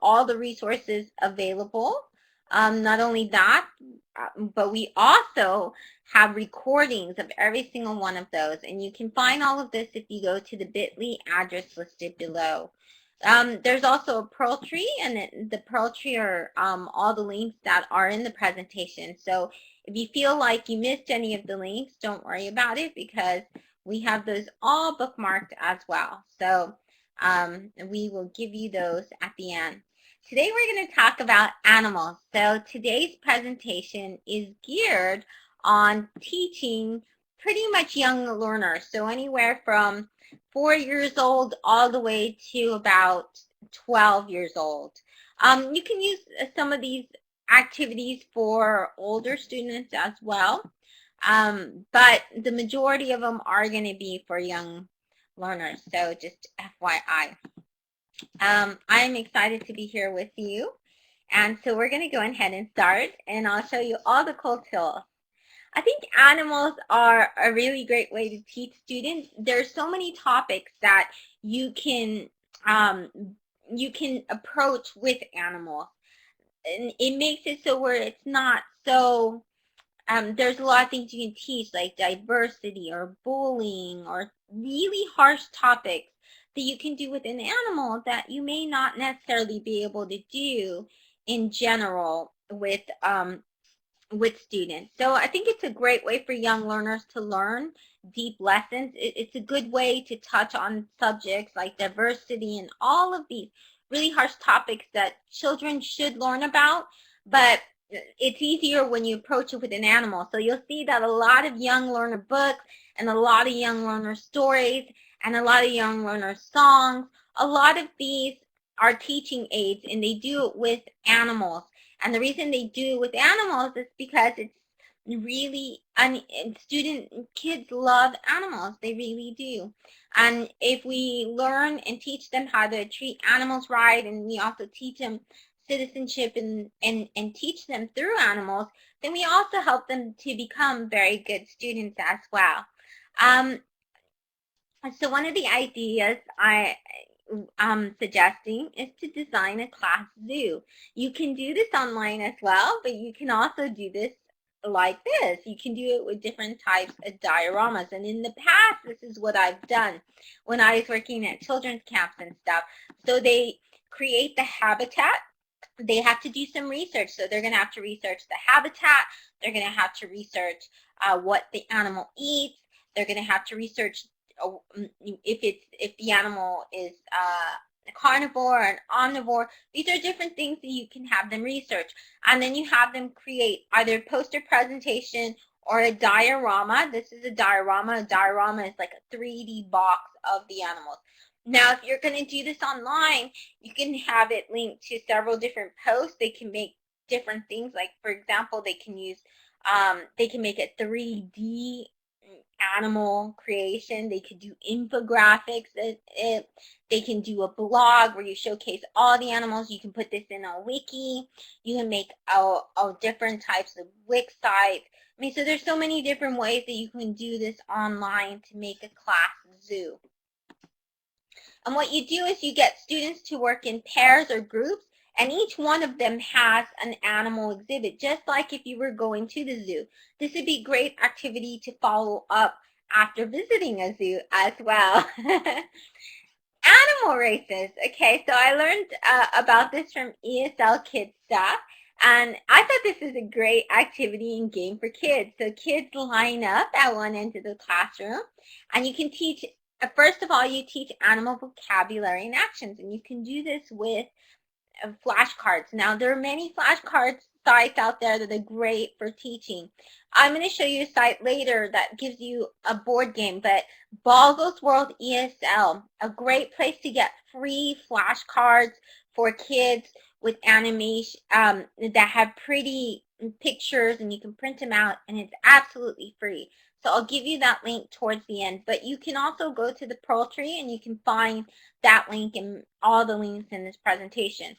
all the resources available. Not only that, but we also have recordings of every single one of those. And you can find all of this if you go to the bit.ly address listed below. There's also a Pearl Tree, and the Pearl Tree are all the links that are in the presentation. So if you feel like you missed any of the links, don't worry about it, because we have those all bookmarked as well. So we will give you those at the end. Today we're going to talk about animals. So today's presentation is geared on teaching pretty much young learners. So anywhere from 4 years old all the way to about 12 years old. You can use some of these activities for older students as well, but the majority of them are going to be for young learners, so just FYI. I'm excited to be here with you, and so we're going to go ahead and start, and I'll show you all the cool tools. I think animals are a really great way to teach students. There's so many topics that you can approach with animals, and it makes it so where it's not so. There's a lot of things you can teach, like diversity or bullying or really harsh topics that you can do with an animal that you may not necessarily be able to do in general with students. So I think it's a great way for young learners to learn deep lessons. It's a good way to touch on subjects like diversity and all of these really harsh topics that children should learn about, but it's easier when you approach it with an animal. So you'll see that a lot of young learner books and a lot of young learner stories and a lot of young learner songs, a lot of these are teaching aids, and they do it with animals. And the reason they do it with animals is because it's really, kids love animals. They really do. And if we learn and teach them how to treat animals right, and we also teach them citizenship and teach them through animals, then we also help them to become very good students as well. So one of the ideas I'm suggesting is to design a class zoo. You can do this online as well, but you can also do this like this. You can do it with different types of dioramas. And in the past, this is what I've done when I was working at children's camps and stuff. So they create the habitat. They have to do some research. So they're going to have to research the habitat. They're going to have to research what the animal eats. They're going to have to research if the animal is a carnivore or an omnivore. These are different things that you can have them research, and then you have them create either a poster presentation or a diorama. This is a diorama. A diorama is like a 3D box of the animals. Now, if you're going to do this online, you can have it linked to several different posts. They can make different things. Like, for example, they can use, they can make a 3D animal creation. They could do infographics. They can do a blog where you showcase all the animals. You can put this in a wiki. You can make different types of Wix sites. I mean, so there's so many different ways that you can do this online to make a class zoo. And what you do is you get students to work in pairs or groups, and each one of them has an animal exhibit, just like if you were going to the zoo. This would be a great activity to follow up after visiting a zoo as well. Animal races. Okay, so I learned about this from ESL Kids stuff, and I thought this is a great activity and game for kids. So kids line up at one end of the classroom, and you can teach, first of all, you teach animal vocabulary and actions, and you can do this with flashcards. Now, there are many flashcard sites out there that are great for teaching. I'm going to show you a site later that gives you a board game, but Boggles World ESL, a great place to get free flashcards for kids with animation that have pretty pictures, and you can print them out, and it's absolutely free. So I'll give you that link towards the end, but you can also go to the Pearl Tree and you can find that link and all the links in this presentation,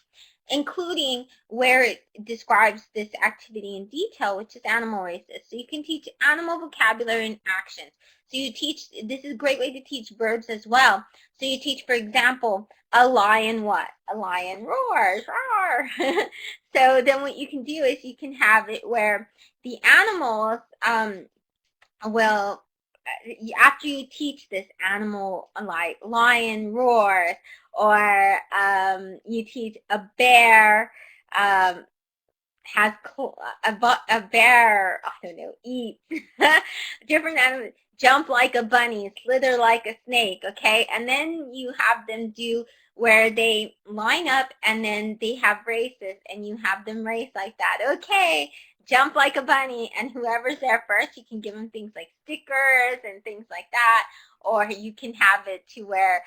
including where it describes this activity in detail, which is animal races. So you can teach animal vocabulary and actions. So you teach, this is a great way to teach verbs as well. So you teach, for example, a lion what? A lion roars, roar. So then what you can do is you can have it where the animals will, after you teach this animal like lion roars, or you teach a bear has a bear, I don't know, eats different animals, jump like a bunny, slither like a snake, okay? And then you have them do where they line up and then they have races and you have them race like that. Okay, jump like a bunny, and whoever's there first, you can give them things like stickers and things like that, or you can have it to where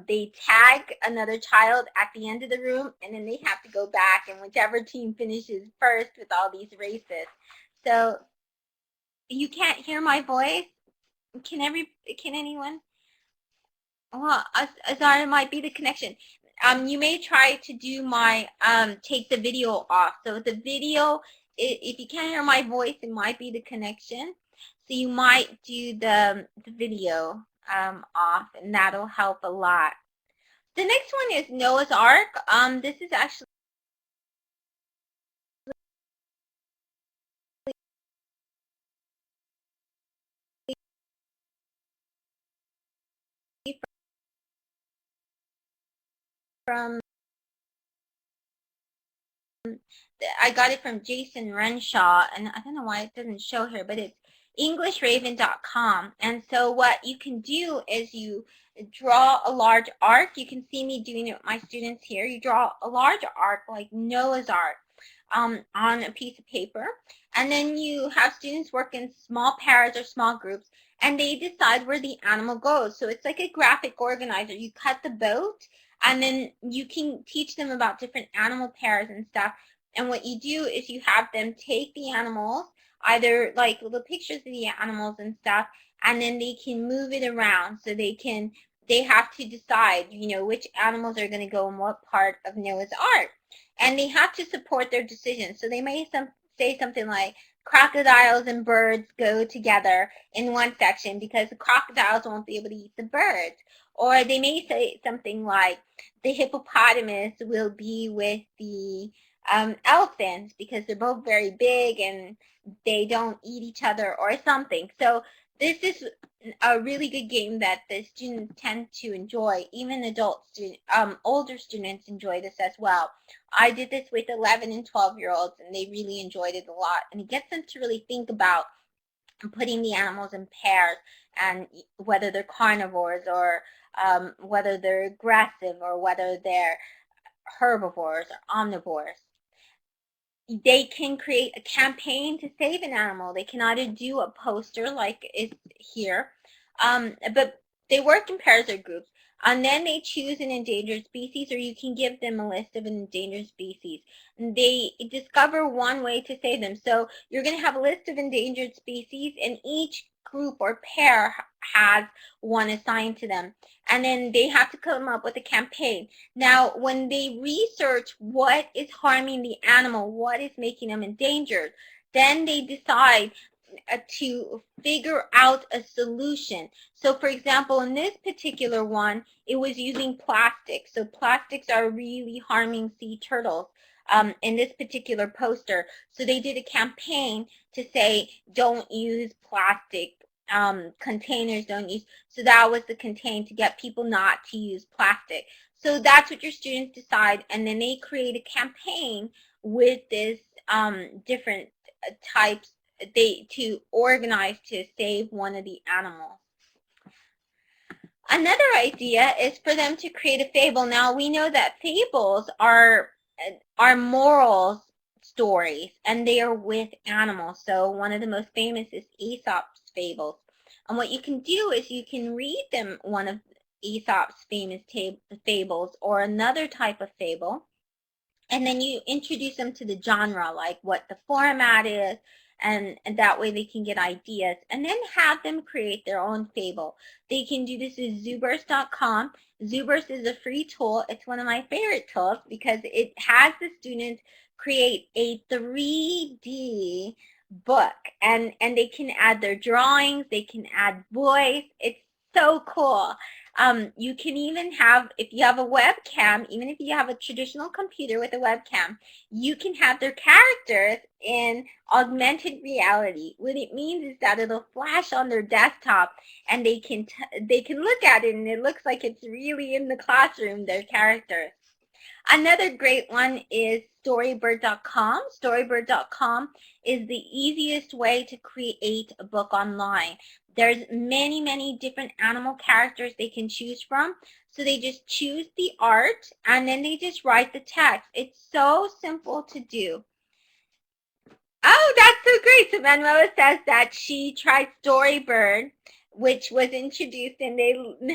they tag another child at the end of the room, and then they have to go back, and whichever team finishes first with all these races. So you can't hear my voice? Can anyone? Well, sorry, it might be the connection. You may try to do my, take the video off. So the video, if you can't hear my voice, it might be the connection. So you might do the video off, and that'll help a lot. The next one is Noah's Ark. This is actually from, I got it from Jason Renshaw, and I don't know why it doesn't show here, but it's EnglishRaven.com. And so what you can do is you draw a large ark. You can see me doing it with my students here. You draw a large ark like Noah's Ark on a piece of paper, and then you have students work in small pairs or small groups, and they decide where the animal goes. So it's like a graphic organizer. You cut the boat, and then you can teach them about different animal pairs and stuff. And what you do is you have them take the animals, either like little pictures of the animals and stuff, and then they can move it around. So they have to decide, which animals are going to go in what part of Noah's Ark. And they have to support their decisions. So they may say something like, crocodiles and birds go together in one section because the crocodiles won't be able to eat the birds. Or they may say something like, the hippopotamus will be with the elephants because they're both very big and they don't eat each other, or something. So this is a really good game that the students tend to enjoy. Even older students enjoy this as well. I did this with 11 and 12-year-olds, and they really enjoyed it a lot. And it gets them to really think about putting the animals in pairs, and whether they're carnivores, or whether they're aggressive, or whether they're herbivores or omnivores. They can create a campaign to save an animal. They can either do a poster like is here, but they work in pairs or groups, and then they choose an endangered species, or you can give them a list of an endangered species. They discover one way to save them. So you're going to have a list of endangered species, and each group or pair has one assigned to them, and then they have to come up with a campaign. Now, when they research what is harming the animal, what is making them endangered, then they decide to figure out a solution. So for example, in this particular one, it was using plastic. So plastics are really harming sea turtles in this particular poster. So they did a campaign to say, don't use plastic containers, don't use. So that was the campaign to get people not to use plastic. So that's what your students decide, and then they create a campaign with this different types to organize to save one of the animals. Another idea is for them to create a fable. Now we know that fables are moral stories, and they are with animals. So one of the most famous is Aesop's fables. And what you can do is you can read them one of Aesop's famous fables, or another type of fable, and then you introduce them to the genre, like what the format is, and that way they can get ideas, and then have them create their own fable. They can do this at Zooburst.com. Zooburst is a free tool. It's one of my favorite tools because it has the students create a 3D book, and they can add their drawings, they can add voice. It's so cool. You can even have, if you have a webcam, even if you have a traditional computer with a webcam, you can have their characters in augmented reality. What it means is that it'll flash on their desktop, and they can look at it, and it looks like it's really in the classroom, their characters. Another great one is Storyboard.com. Storyboard.com is the easiest way to create a book online. There's many, many different animal characters they can choose from. So they just choose the art, and then they just write the text. It's so simple to do. Oh, that's so great. So Manuela says that she tried Storyboard, which was introduced, and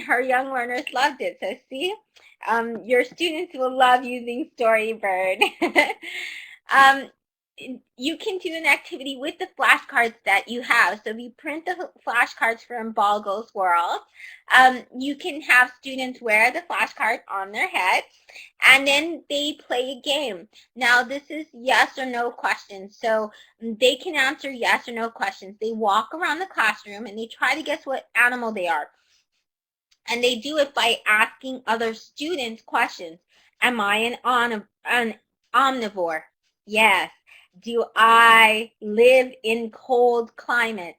her young learners loved it. So see, your students will love using Storyboard. You can do an activity with the flashcards that you have. So if you print the flashcards from Boggle's World, you can have students wear the flashcard on their head, and then they play a game. Now this is yes or no questions, so they can answer yes or no questions. They walk around the classroom and they try to guess what animal they are. And they do it by asking other students questions. Am I an omnivore? Yes. Do I live in cold climates?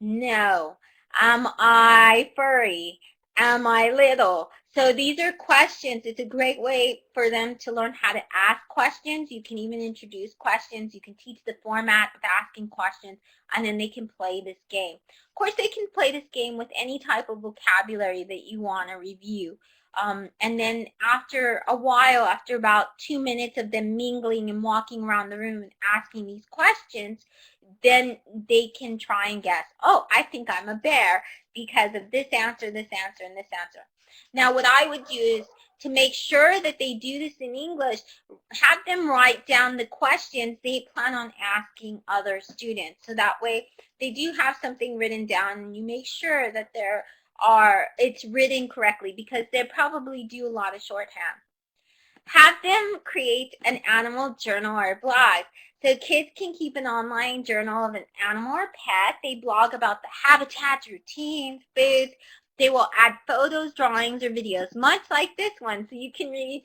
No. Am I furry? Am I little? So these are questions. It's a great way for them to learn how to ask questions. You can even introduce questions. You can teach the format of asking questions, and then they can play this game. Of course, they can play this game with any type of vocabulary that you want to review. And then after a while, after about 2 minutes of them mingling and walking around the room and asking these questions, then they can try and guess, oh, I think I'm a bear because of this answer, and this answer. Now, what I would do is, to make sure that they do this in English, have them write down the questions they plan on asking other students. So that way they do have something written down, and you make sure that it's written correctly, because they probably do a lot of shorthand. Have them create an animal journal or blog. So kids can keep an online journal of an animal or pet. They blog about the habitats, routines, foods. They will add photos, drawings, or videos, much like this one. So you can read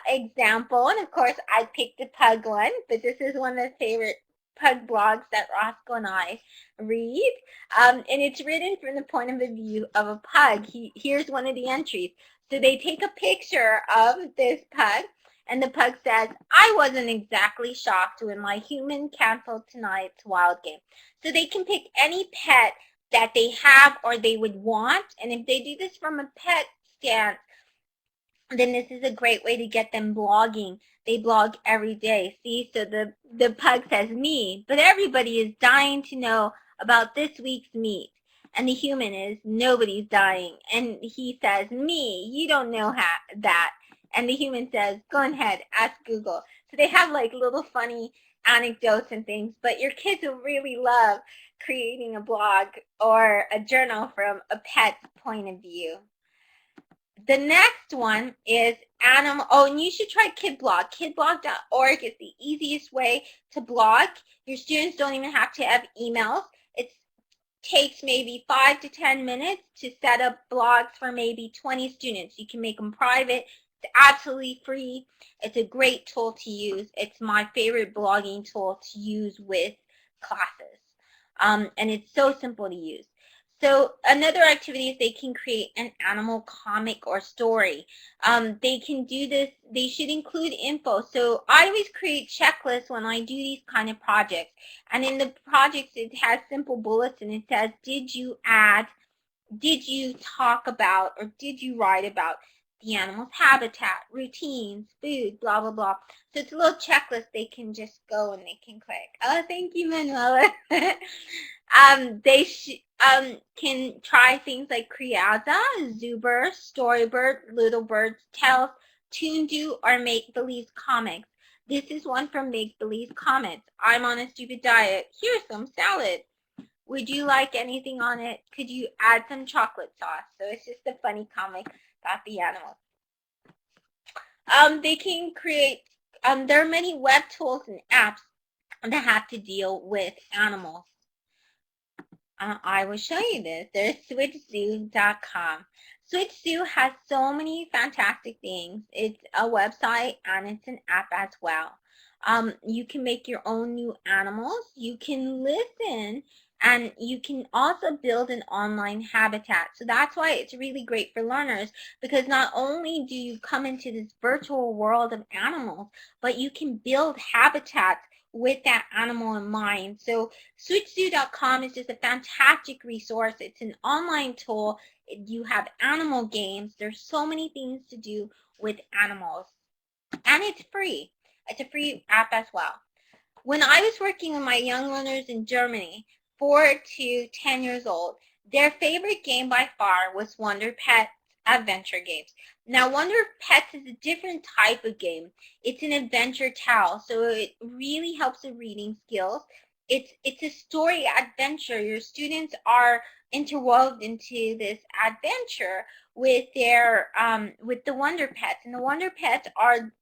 example. And of course, I picked the pug one, but this is one of the favorite pug blogs that Roscoe and I read. And it's written from the point of view of a pug. Here's one of the entries. So they take a picture of this pug, and the pug says, I wasn't exactly shocked when my human canceled tonight's wild game. So they can pick any pet that they have or they would want, and if they do this from a pet stance, then this is a great way to get them blogging. They blog every day. See, so the pug says me, but everybody is dying to know about this week's meat. And the human is, nobody's dying. And he says, me, you don't know that. And the human says, go ahead, ask Google. So they have like little funny anecdotes and things, but your kids will really love creating a blog or a journal from a pet's point of view. The next one is animal. Oh, and you should try Kidblog. Kidblog.org is the easiest way to blog. Your students don't even have to have emails. It takes maybe 5 to 10 minutes to set up blogs for maybe 20 students. You can make them private. It's absolutely free. It's a great tool to use. It's my favorite blogging tool to use with classes. And it's so simple to use. So another activity is they can create an animal comic or story. They can do this. They should include info. So I always create checklists when I do these kind of projects. And in the projects, it has simple bullets, and it says, did you talk about, or did you write about the animal's habitat, routines, food, blah, blah, blah. So it's a little checklist. They can just go and they can click. Oh, thank you, Manuela. They can try things like Criada, Zooburst, Storyboard, Little Birds Tales, Toon Do, or Make Believe comics. This is one from Make Believe Comments. I'm on a stupid diet. Here's some salad. Would you like anything on it? Could you add some chocolate sauce? So it's just a funny comic about the animals. They can create, there are many web tools and apps that have to deal with animals. I will show you this. There's switchzoo.com. SwitchZoo has so many fantastic things. It's a website and it's an app as well. You can make your own new animals. You can listen, and you can also build an online habitat. So that's why it's really great for learners, because not only do you come into this virtual world of animals, but you can build habitats with that animal in mind. So switchzoo.com is just a fantastic resource. It's an online tool. You have animal games. There's so many things to do with animals, and it's free. It's a free app as well. When I was working with my young learners in Germany, 4 to 10 years old, their favorite game by far was Wonder Pets adventure games. Now, Wonder Pets is a different type of game. It's an adventure tale, so it really helps the reading skills. It's a story adventure. Your students are interwoven into this adventure with their with the Wonder Pets, and the Wonder Pets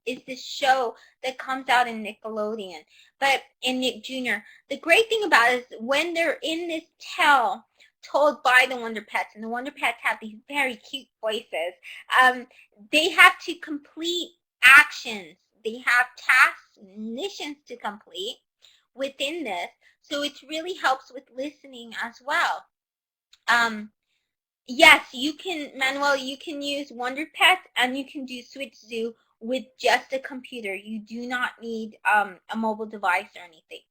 is this show that comes out in Nickelodeon, but in Nick Jr. The great thing about it is when they're in this tale told by the Wonder Pets, and the Wonder Pets have these very cute voices, they have to complete actions. They have tasks, missions to complete within this, so it really helps with listening as well. Yes, you can, Manuel, you can use Wonder Pets and you can do SwitchZoo with just a computer. You do not need a mobile device or anything.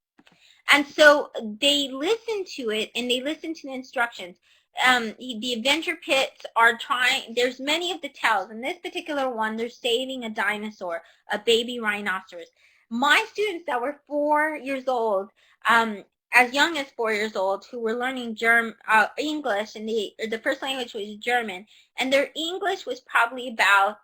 And so they listen to it and they listen to the instructions. The adventure pits are trying, there's many of the tales. In this particular one, they're saving a dinosaur, a baby rhinoceros. My students that were 4 years old, as young as 4 years old, who were learning English, and the first language was German, and their English was probably about,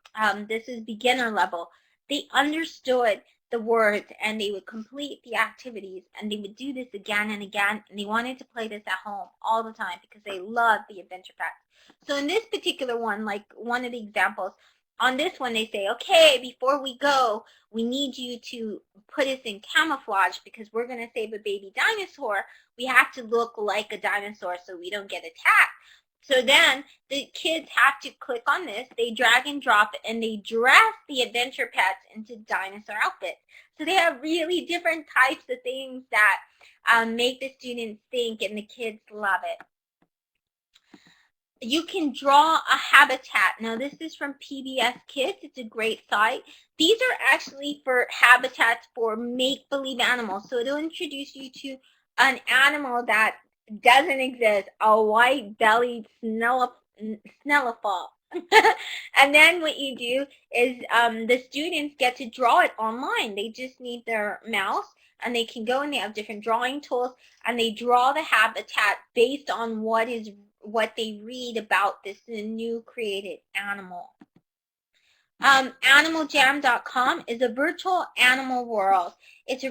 this is beginner level. They understood the words, and they would complete the activities, and they would do this again and again, and they wanted to play this at home all the time because they loved the adventure packs. So in this particular one, like one of the examples, on this one they say, okay, before we go, we need you to put us in camouflage because we're going to save a baby dinosaur. We have to look like a dinosaur so we don't get attacked. So then the kids have to click on this, they drag and drop, and they dress the adventure pets into dinosaur outfits. So they have really different types of things that make the students think, and the kids love it. You can draw a habitat. Now this is from PBS Kids. It's a great site. These are actually for habitats for make-believe animals. So it'll introduce you to an animal that doesn't exist, a white-bellied snellifal. And then what you do is the students get to draw it online. They just need their mouse, and they can go and they have different drawing tools, and they draw the habitat based on what they read about this new created animal. Animaljam.com is a virtual animal world. It's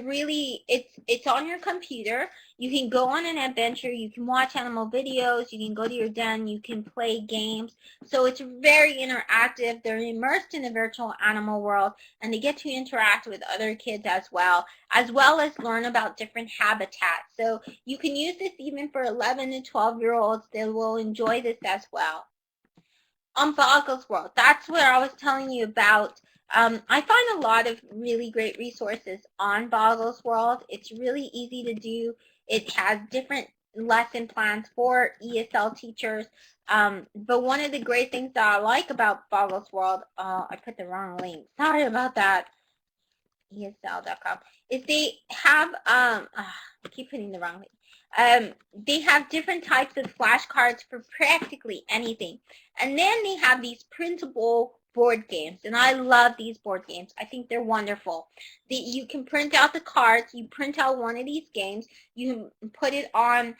on your computer. You can go on an adventure. You can watch animal videos. You can go to your den. You can play games. So it's very interactive. They're immersed in a virtual animal world, and they get to interact with other kids as well as learn about different habitats. So you can use this even for 11 to 12-year-olds. They will enjoy this as well. On Boggles World, that's where I was telling you about. I find a lot of really great resources on Boggles World. It's really easy to do. It has different lesson plans for ESL teachers. But one of the great things that I like about Boggles World, I put the wrong link. Sorry about that. ESL.com is they have I keep putting the wrong link. They have different types of flashcards for practically anything. And then they have these printable board games, and I love these board games. I think they're wonderful. You can print out the cards. You print out one of these games. You put it on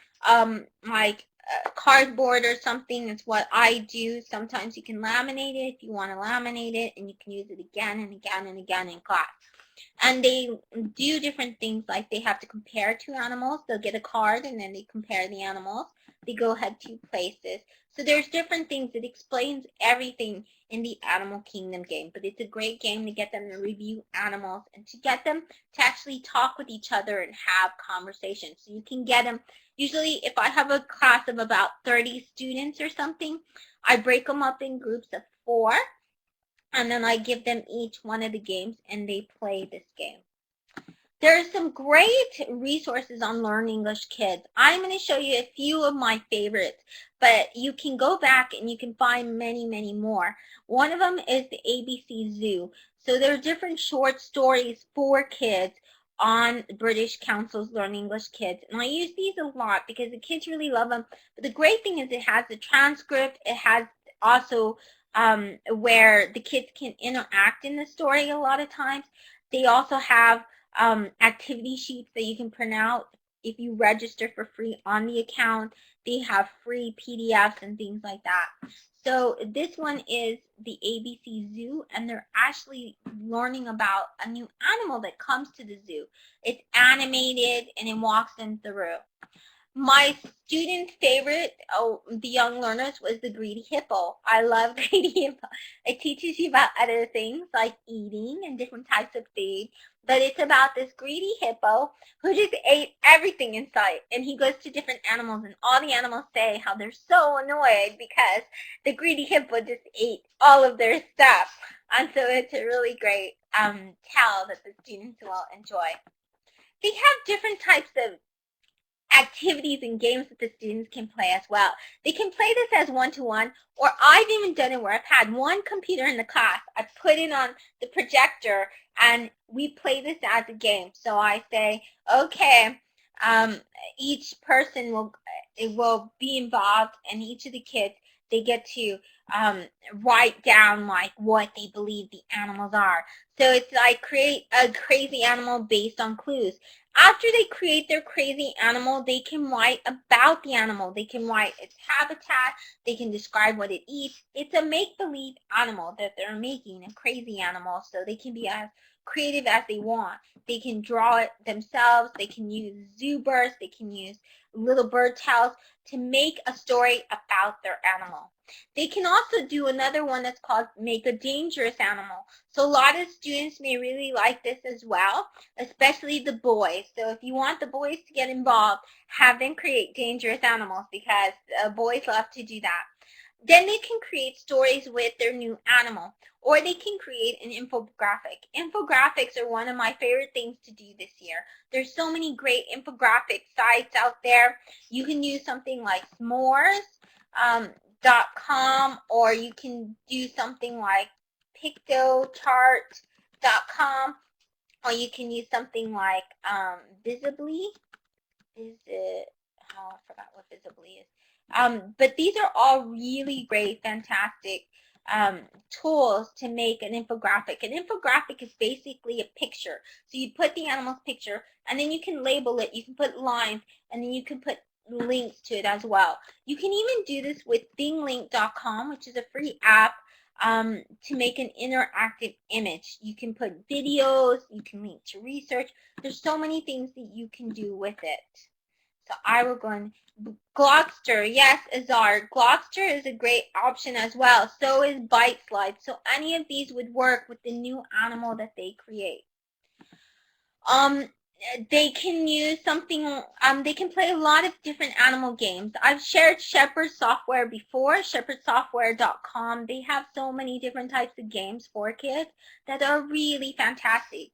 like cardboard or something. It's what I do. Sometimes you can laminate it if you want to laminate it, and you can use it again and again and again in class. and they do different things, like they have to compare two animals. They'll get a card and then they compare the animals. They go ahead 2 places. So there's different things. It explains everything in the Animal Kingdom game, but it's a great game to get them to review animals and to get them to actually talk with each other and have conversations. So you can get them, usually if I have a class of about 30 students or something, I break them up in groups of 4, and then I give them each one of the games and they play this game. There are some great resources on Learn English Kids. I'm going to show you a few of my favorites, but you can go back and you can find many, many more. One of them is the ABC Zoo. So there are different short stories for kids on British Council's Learn English Kids. And I use these a lot because the kids really love them. But the great thing is it has the transcript. It has also where the kids can interact in the story a lot of times. They also have activity sheets that you can print out if you register for free on the account. They have free PDFs and things like that. So this one is the ABC Zoo, and they're actually learning about a new animal that comes to the zoo. It's animated and it walks them through. My student favorite, the young learners, was the Greedy Hippo. I love Greedy Hippo. It teaches you about other things like eating and different types of food, but it's about this greedy hippo who just ate everything in sight. And he goes to different animals, and all the animals say how they're so annoyed because the greedy hippo just ate all of their stuff. And so it's a really great tell that the students will enjoy. They have different types of activities and games that the students can play as well. They can play this as one-to-one, or I've even done it where I've had one computer in the class. I put it on the projector and we play this as a game. So I say, okay, each person will be involved, and each of the kids, they get to write down like what they believe the animals are. So it's like create a crazy animal based on clues. After they create their crazy animal, they can write about the animal. They can write its habitat. They can describe what it eats. It's a make-believe animal that they're making, a crazy animal, so they can be as creative as they want. They can draw it themselves. They can use zoo birds. They can use little bird tails to make a story about their animal. They can also do another one that's called Make a Dangerous Animal. So a lot of students may really like this as well, especially the boys. So if you want the boys to get involved, have them create dangerous animals, because boys love to do that. Then they can create stories with their new animal, or they can create an infographic. Infographics are one of my favorite things to do this year. There's so many great infographic sites out there. You can use something like s'mores.com, or you can do something like pictochart.com, or you can use something like Visibly. I forgot what Visibly is. But these are all really great, fantastic tools to make an infographic. An infographic is basically a picture. So you put the animal's picture, and then you can label it. You can put lines, and then you can put links to it as well. You can even do this with thinglink.com, which is a free app to make an interactive image. You can put videos, you can link to research. There's so many things that you can do with it. So I will go on. Glogster, yes, Azar. Glogster is a great option as well. So is Bite Slide. So any of these would work with the new animal that they create. They can use something, they can play a lot of different animal games. I've shared Shepherd Software before, shepherdsoftware.com. They have so many different types of games for kids that are really fantastic.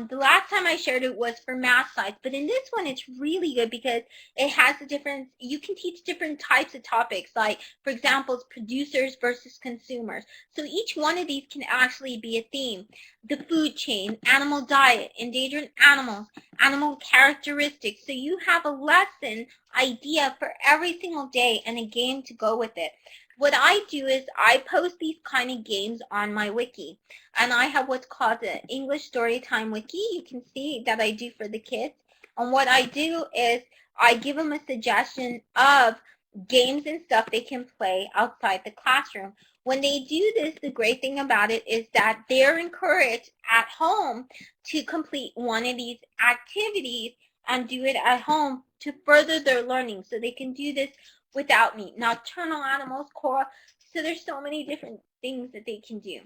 The last time I shared it was for math sites, but in this one it's really good because it has a different, you can teach different types of topics, like for example, producers versus consumers. So each one of these can actually be a theme. The food chain, animal diet, endangered animals, animal characteristics. So you have a lesson idea for every single day and a game to go with it. What I do is I post these kind of games on my wiki, and I have what's called the English Storytime Wiki. You can see that I do for the kids. And what I do is I give them a suggestion of games and stuff they can play outside the classroom. When they do this, the great thing about it is that they're encouraged at home to complete one of these activities and do it at home to further their learning, so they can do this without me. Nocturnal animals, coral, so there's so many different things that they can do.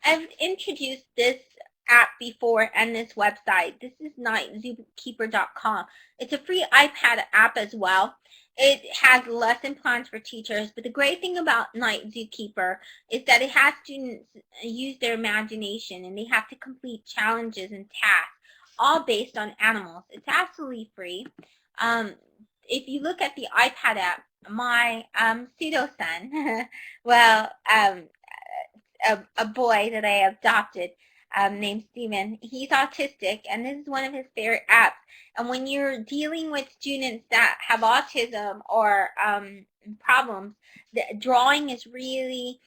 I've introduced this app before and this website. This is Zookeeper.com. It's a free iPad app as well. It has lesson plans for teachers, but the great thing about Night Zookeeper is that it has students use their imagination, and they have to complete challenges and tasks, all based on animals. It's absolutely free. If you look at the iPad app, my pseudo-son, well, a boy that I adopted named Steven, he's autistic, and this is one of his favorite apps. And when you're dealing with students that have autism or problems, the drawing is really,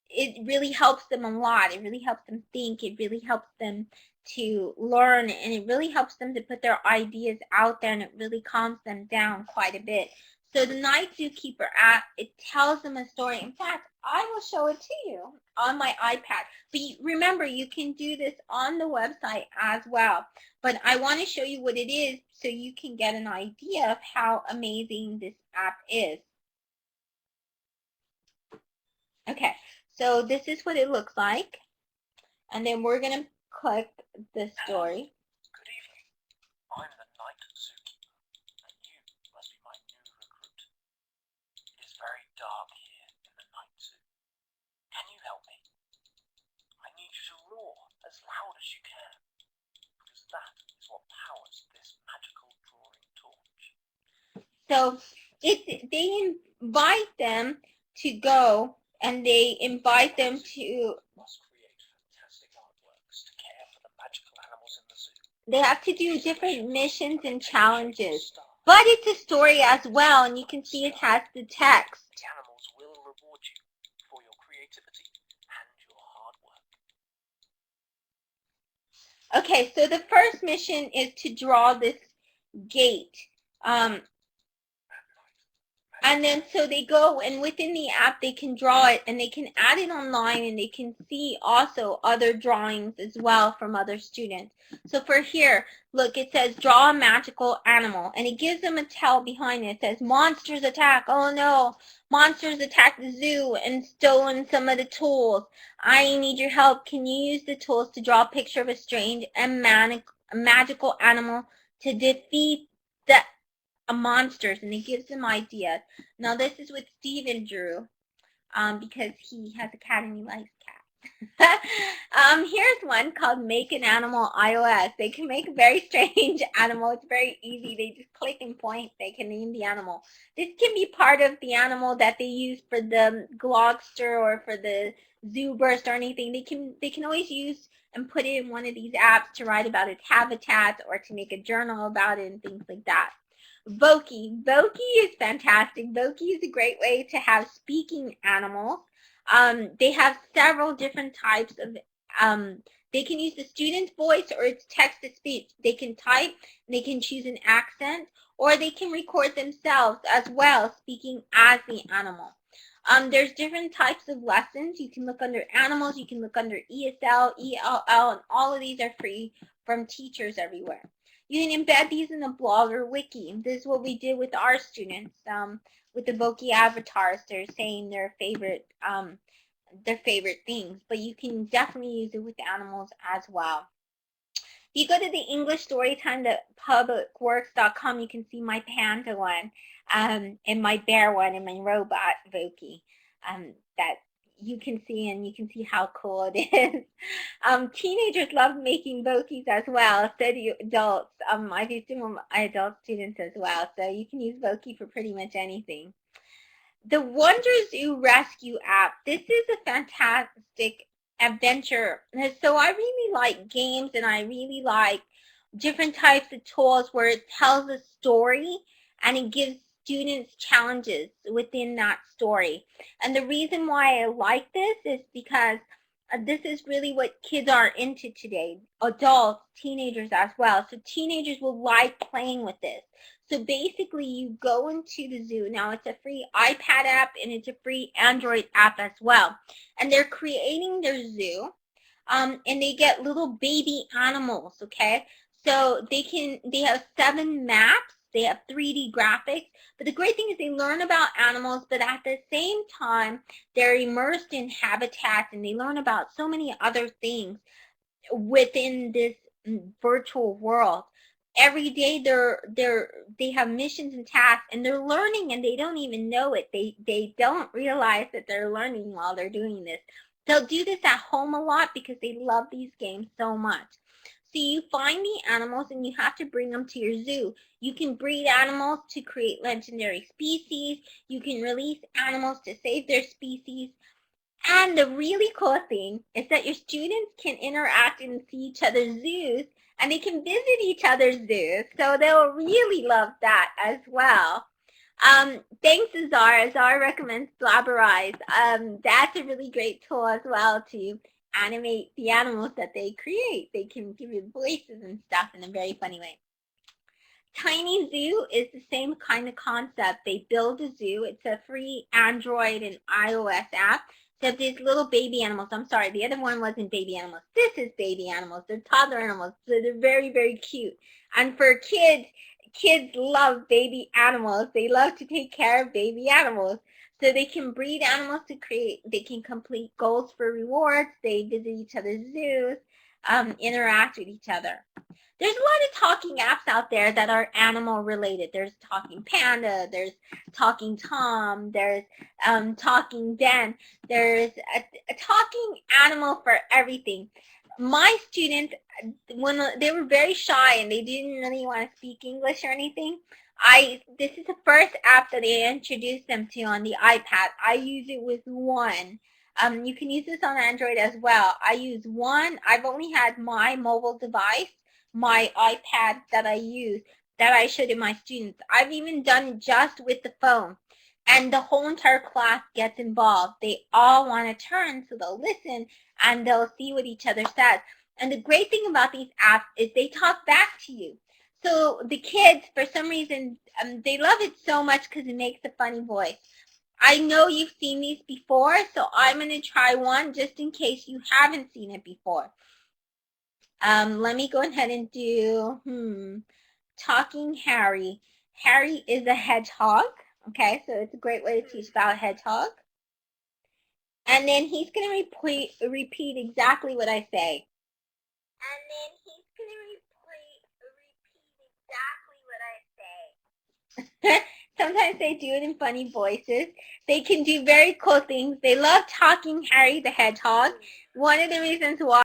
it really helps them a lot. It really helps them think. It really helps them to learn, and it really helps them to put their ideas out there, and it really calms them down quite a bit. So the Night Zookeeper app, it tells them a story. In fact, I will show it to you on my iPad. But remember, you can do this on the website as well. But I want to show you what it is so you can get an idea of how amazing this app is. Okay, so this is what it looks like. And then we're going to click the story. Good evening. I'm the Night Zookeeper, and you must be my new recruit. It is very dark here in the night zoo. Can you help me? I need you to roar as loud as you can, because that is what powers this magical drawing torch. So they invite them to go, and they invite them to they have to do different missions and challenges. But it's a story as well, and you can see it has the text. The animals will reward you for your creativity and your hard work. Okay, so the first mission is to draw this gate. And then so they go, and within the app they can draw it, and they can add it online, and they can see also other drawings as well from other students. So for here, look, it says draw a magical animal, and it gives them a tell behind it. It says monsters attack. Oh no, monsters attack the zoo and stolen some of the tools. I need your help. Can you use the tools to draw a picture of a strange and magical animal to defeat the monsters? And it gives them ideas. Now this is what Steven drew, because he has a cat and he likes cats. Here's one called Make an Animal iOS. They can make a very strange animal. It's very easy. They just click and point. They can name the animal. This can be part of the animal that they use for the Glogster or for the Zoo Burst or anything. They can always use and put it in one of these apps to write about its habitat or to make a journal about it and things like that. Voki. Voki is fantastic. Voki is a great way to have speaking animals. They have several different types of, they can use the student's voice or it's text-to-speech. They can type, they can choose an accent, or they can record themselves as well, speaking as the animal. There's different types of lessons. You can look under animals, you can look under ESL, ELL, and all of these are free from teachers everywhere. You can embed these in a blog or wiki. This is what we did with our students. With the Voki avatars, they're saying their favorite things, but you can definitely use it with animals as well. If you go to the English Storytime.publicworks.com, you can see my panda one, and my bear one, and my robot Voki, that you can see, and you can see how cool it is. Teenagers love making Vokis as well, so do adults. I've used them with my adult students as well, so you can use Voki for pretty much anything. The Wonder Zoo Rescue app. This is a fantastic adventure. So I really like games, and I really like different types of tools where it tells a story and it gives students challenges within that story. And the reason why I like this is because this is really what kids are into today, adults, teenagers as well. So teenagers will like playing with this. So basically you go into the zoo. Now it's a free iPad app and it's a free Android app as well. And they're creating their zoo. And they get little baby animals, okay? So they have 7 maps, they have 3D graphics, but the great thing is they learn about animals, but at the same time, they're immersed in habitats and they learn about so many other things within this virtual world. Every day they have missions and tasks and they're learning and they don't even know it. They don't realize that they're learning while they're doing this. They'll do this at home a lot because they love these games so much. So you find the animals and you have to bring them to your zoo. You can breed animals to create legendary species. You can release animals to save their species. And the really cool thing is that your students can interact and see each other's zoos, and they can visit each other's zoos. So they'll really love that as well. Thanks, Azar. Azar recommends Blabberize. That's a really great tool as well to animate the animals that they create. They can give you voices and stuff in a very funny way. Tiny Zoo is the same kind of concept. They build a zoo. It's a free Android and iOS app. So these little baby animals, I'm sorry, the other one wasn't baby animals. This is baby animals. They're toddler animals. So they're very, very cute. And for kids, kids love baby animals. They love to take care of baby animals. So they can breed animals to create, they can complete goals for rewards. They visit each other's zoos, interact with each other. There's a lot of talking apps out there that are animal related. There's Talking Panda, there's Talking Tom, there's Talking Ben. There's a talking animal for everything. My students, when they were very shy and they didn't really want to speak English or anything, this is the first app that I introduced them to on the iPad. I use it with one. You can use this on Android as well. I use one. I've only had my mobile device, my iPad that I use, that I showed to my students. I've even done it just with the phone. And the whole entire class gets involved. They all want to turn, so they'll listen and they'll see what each other says. And the great thing about these apps is they talk back to you. So the kids, for some reason, they love it so much because it makes a funny voice. I know you've seen these before, so I'm going to try one just in case you haven't seen it before. Let me go ahead and do Talking Harry. Harry is a hedgehog. Okay, so it's a great way to teach about a hedgehog. And then he's going to repeat exactly what I say. And then he's going to repeat exactly what I say. Sometimes they do it in funny voices. They can do very cool things. They love Talking Harry the Hedgehog. One of the reasons why